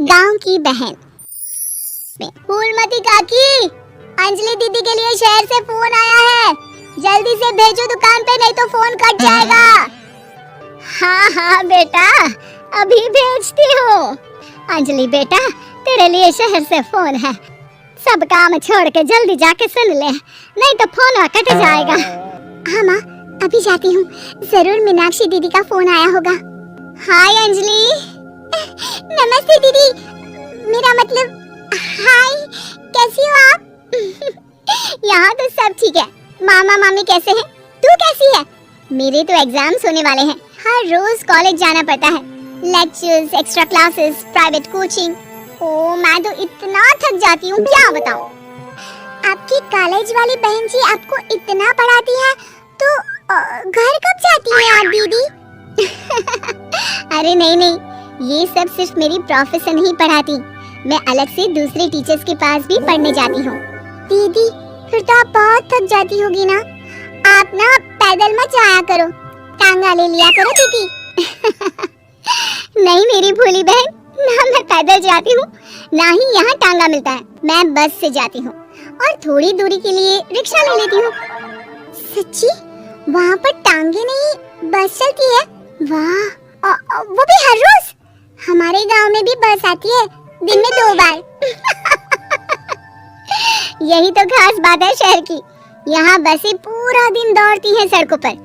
गांव की बहन। फूलमती काकी, अंजलि दीदी के लिए शहर से फोन आया है, जल्दी से भेजो दुकान पे, नहीं तो फोन कट जाएगा। हाँ हाँ बेटा, अभी भेजती हूँ। अंजलि बेटा, तेरे लिए शहर से फोन है, सब काम छोड़ के जल्दी जाके सुन ले, नहीं तो फोन कट जाएगा। हाँ माँ, अभी जाती हूँ, जरूर मीनाक्षी दीदी का फोन आया होगा। हाय अंजलि। नमस्ते दीदी, मेरा मतलब हाय, कैसी हो आप? यहाँ तो सब ठीक है। मामा मामी कैसे हैं? तू कैसी है? मेरे तो एग्जाम्स होने वाले हैं, हर रोज कॉलेज जाना पड़ता है, lectures, extra classes, private coaching. ओ मैं तो इतना थक जाती हूँ, क्या बताऊँ। आपकी कॉलेज वाली बहन जी आपको इतना पढ़ाती है, तो घर कब जाती हैं आप दीदी? अरे नहीं नहीं, ये सब सिर्फ मेरी प्रोफेसर नहीं पढ़ाती, मैं अलग से दूसरे टीचर्स के पास भी पढ़ने जाती हूँ। दीदी फिर तो आप बहुत थक जाती होगी ना, आप ना पैदल मत जाया करो, टांगा ले लिया करो दीदी। नहीं मेरी भोली बहन, ना मैं पैदल जाती हूँ, ना ही यहाँ टांगा मिलता है, मैं बस से जाती हूँ और थोड़ी दूरी के लिए रिक्शा ले लेती हूँ। सच्ची? वहाँ पर टांगे नहीं बस चलती है? वाह, वो भी हर रोज? हमारे गांव में भी बस आती है, दिन में 2 बार। यही तो खास बात है शहर की, यहाँ बसें पूरा दिन दौड़ती हैं सड़कों पर,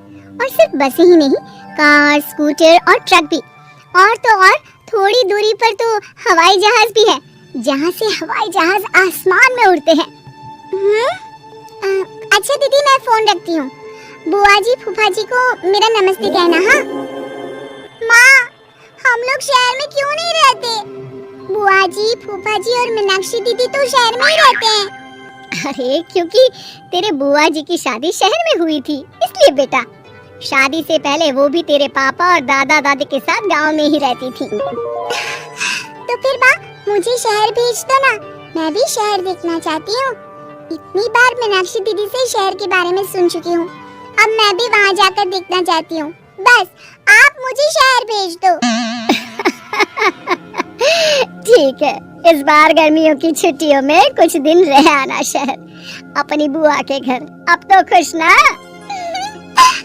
और सिर्फ बसें ही नहीं, कार, स्कूटर और ट्रक भी, और तो और थोड़ी दूरी पर तो हवाई जहाज भी है, जहाँ से हवाई जहाज आसमान में उड़ते हैं। अच्छा दीदी, मैं फोन रखती हूँ, बुआ जी फूफा जी को मेरा नमस्ते कहना। हाँ माँ, हम लोग शहर में क्यों नहीं रहते? बुआ जी, फूफा जी और मीनाक्षी दीदी तो शहर में ही रहते हैं। अरे क्योंकि तेरे बुआ जी की शादी शहर में हुई थी, इसलिए बेटा। शादी से पहले वो भी तेरे पापा और दादा दादी के साथ गांव में ही रहती थी। तो फिर माँ, मुझे शहर भेज दो ना, मैं भी शहर देखना चाहती हूँ। इतनी बार मीनाक्षी दीदी से शहर के बारे में सुन चुकी हूँ, अब मैं भी वहाँ जाकर देखना चाहती हूँ। बस आप मुझे शहर भेज दो। ठीक है, इस बार गर्मियों की छुट्टियों में कुछ दिन रह आना शहर, अपनी बुआ के घर। अब तो खुश ना?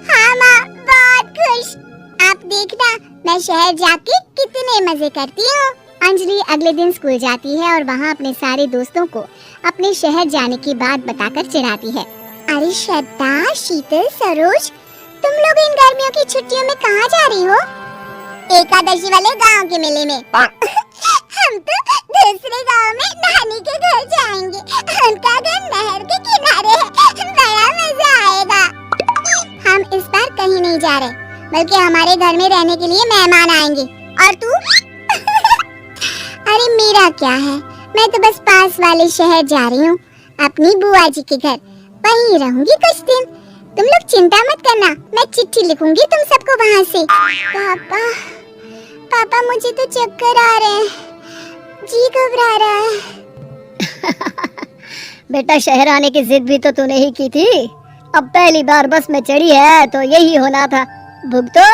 हाँ माँ, बहुत खुश। आप देखना, मैं शहर जाके कितने मजे करती हूँ। अंजलि अगले दिन स्कूल जाती है और वहाँ अपने सारे दोस्तों को अपने शहर जाने की बात बताकर चिढ़ाती है। अरे श्रद्धा, शीतल, सरोज, तुम लोग इन गर्मियों की छुट्टियों में कहाँ जा रही हो? एकादशी वाले गांव के मेले में। हम तो दूसरे गांव में नानी के घर जाएंगे, उनका घर नहर के किनारे है, बड़ा मजा आएगा। हम इस बार कहीं नहीं जा रहे, बल्कि हमारे घर में रहने के लिए मेहमान आएंगे। और तू? अरे मेरा क्या है, मैं तो बस पास वाले शहर जा रही हूँ, अपनी बुआ जी के घर, वहीं रहूंगी कुछ दिन। तुम लोग चिंता मत करना, मैं चिट्ठी लिखूंगी तुम सबको वहाँ से। पापा मुझे तो चक्कर आ रहे हैं, जी घबरा रहा है। बेटा, शहर आने की जिद भी तो तूने ही की थी, अब पहली बार बस में चढ़ी है तो यही होना था, भुगतो।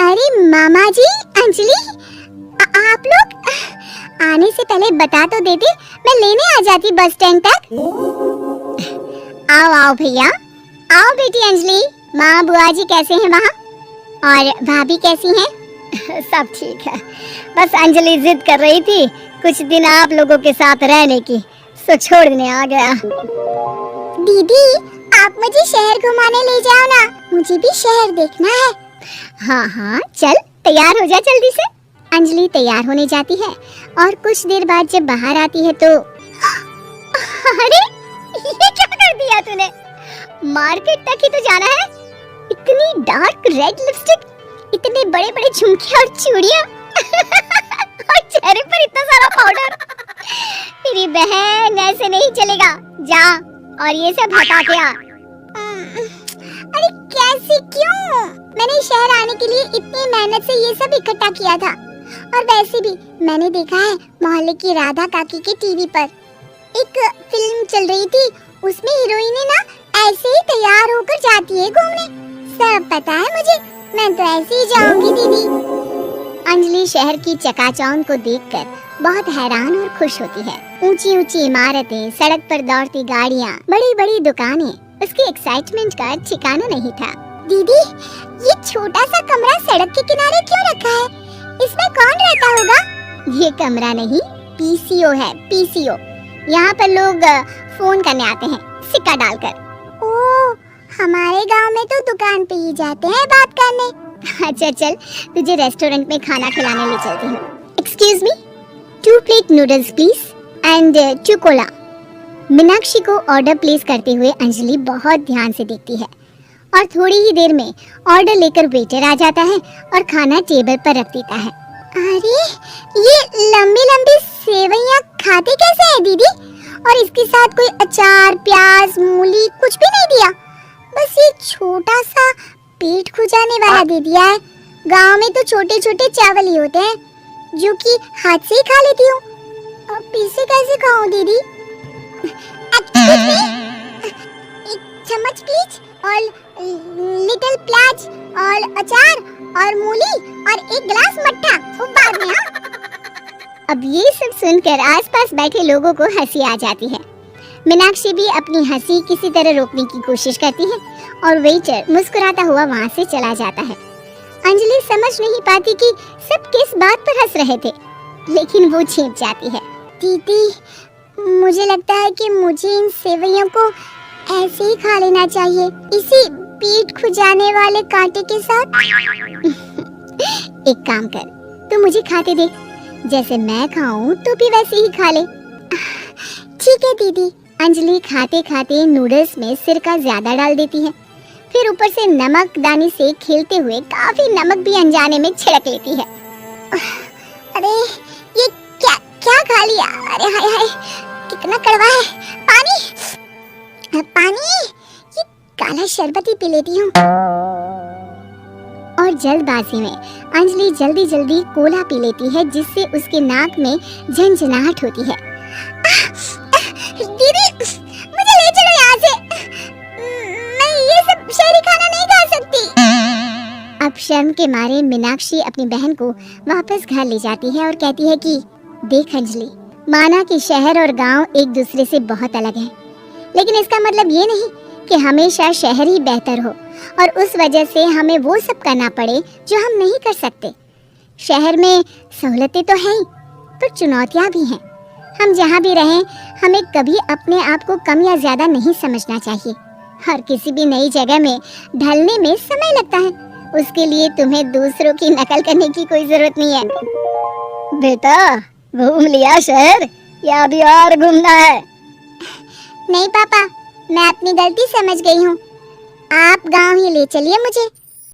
अरे मामा जी, अंजलि, आप लोग आने से पहले बता तो देते, मैं लेने आ जाती बस स्टैंड तक। आओ आओ भैया, आओ बेटी अंजलि। माँ बुआ जी कैसे हैं वहाँ, और भाभी कैसी हैं? सब ठीक है, बस अंजलि जिद कर रही थी कुछ दिन आप लोगों के साथ रहने की, सो छोड़ने आ गया। दीदी, आप मुझे शहर घुमाने ले जाओ ना, मुझे भी शहर देखना है। हाँ हाँ चल, तैयार हो जा जल्दी से। अंजलि तैयार होने जाती है और कुछ देर बाद जब बाहर आती है तो अरे ये क्या कर दिया तूने? मार्केट तक ही तो जाना है, इतनी डार्क रेड लिपस्टिक, इतने बड़े बड़े झुमके और चूड़ियां और चेहरे पर इतना सारा पाउडर। मेरी बहन, ऐसे नहीं चलेगा, जा और ये सब हटा के आ। अरे कैसे, क्यों? मैंने शहर आने के लिए इतनी मेहनत से ये सब इकट्ठा किया था, और वैसे भी मैंने देखा है मोहल्ले की राधा काकी के टीवी पर एक फिल्म चल रही थी, उसमें हीरोइन ना ऐसे ही तैयार होकर जाती है घूमने। सब पता है मुझे, मैं तो ऐसे ही जाऊंगी दीदी। अंजलि शहर की चकाचौंध को देखकर बहुत हैरान और खुश होती है। ऊंची ऊंची इमारतें, सड़क पर दौड़ती गाड़ियाँ, बड़ी बड़ी दुकानें, उसकी एक्साइटमेंट का ठिकाना नहीं था। दीदी, ये छोटा सा कमरा सड़क के किनारे क्यों रखा है? इसमें कौन रहता होगा? ये कमरा नहीं, पीसीओ है, पीसीओ। यहाँ पर लोग फोन करने आते हैं, सिक्का डालकर। ओह, हमारे गांव में तो दुकान पे ही जाते हैं बात करने। अच्छा चल, तुझे रेस्टोरेंट में खाना खिलाने ले चलती हूँ। Excuse me, 2 plate noodles please and 2 Cola. Meenakshi को ऑर्डर प्लेस करते हुए अंजलि बहुत ध्यान से देखती है और थोड़ी ही देर में ऑर्डर लेकर वेटर आ जाता है और खाना टेबल पर रख देता है। अरे, ये लंबी लंबी सेवइयाँ खाते कैसे हैं दीदी? और इसके साथ कोई अचार, प्याज, मूली कुछ भी नहीं दिया, बस ये छोटा सा पेट खुजाने वाला दे दिया है। गांव में तो छोटे छोटे चावल ही होते हैं जो कि हाथ से ही खा लेती हूँ। अब इसे कैसे खाऊं दीदी? एक चम्मच प्लीज और लिटिल प्याज और अचार और मूली और 1 गिलास मट्ठा, वो बाद में। अब ये सब सुनकर आसपास बैठे लोगों को हंसी आ जाती है। मीनाक्षी भी अपनी हंसी किसी तरह रोकने की कोशिश करती है और वेटर मुस्कुराता हुआ वहाँ से चला जाता है। अंजलि समझ नहीं पाती कि सब किस बात पर हंस रहे थे, लेकिन वो छिप जाती है। दीदी, मुझे लगता है कि मुझे इन सेवइयों को ऐसे ही खा लेना चाहिए, इसी पेट खुजाने वाले कांटे के साथ। एक काम कर, तू मुझे खाते देख, जैसे मैं खाऊं तो भी वैसे ही खा ले। ठीक है दीदी। अंजलि खाते खाते नूडल्स में सिरका ज्यादा डाल देती है, फिर ऊपर से नमक दानी से खेलते हुए काफी नमक भी अनजाने में छिड़क लेती है। अरे ये क्या क्या खा लिया? अरे हाय हाय, कितना कड़वा है। पानी पानी, ये काला शरबत ही पी लेती हूँ। और जल्दबाजी में अंजलि जल्दी जल्दी कोला पी लेती है, जिससे उसके नाक में झंझनाहट होती है। दीदी, मुझे ले चलो यहाँ से, मैं ये सब शहरी खाना नहीं खा सकती। अब शर्म के मारे मीनाक्षी अपनी बहन को वापस घर ले जाती है और कहती है कि देख अंजलि, माना कि शहर और गांव एक दूसरे से बहुत अलग है, लेकिन इसका मतलब ये नहीं कि हमेशा शहर ही बेहतर हो और उस वजह से हमें वो सब करना पड़े जो हम नहीं कर सकते। शहर में सहूलतें तो हैं, पर चुनौतियाँ भी हैं। हम जहाँ भी रहें, हमें कभी अपने आप को कम या ज्यादा नहीं समझना चाहिए। हर किसी भी नई जगह में ढलने में समय लगता है, उसके लिए तुम्हें दूसरों की नकल करने की कोई जरूरत नहीं है। बेटा, घूम लिया शहर या अभी और घूमना है? नहीं पापा, मैं अपनी गलती समझ गई हूँ, आप गांव ही ले चलिए मुझे।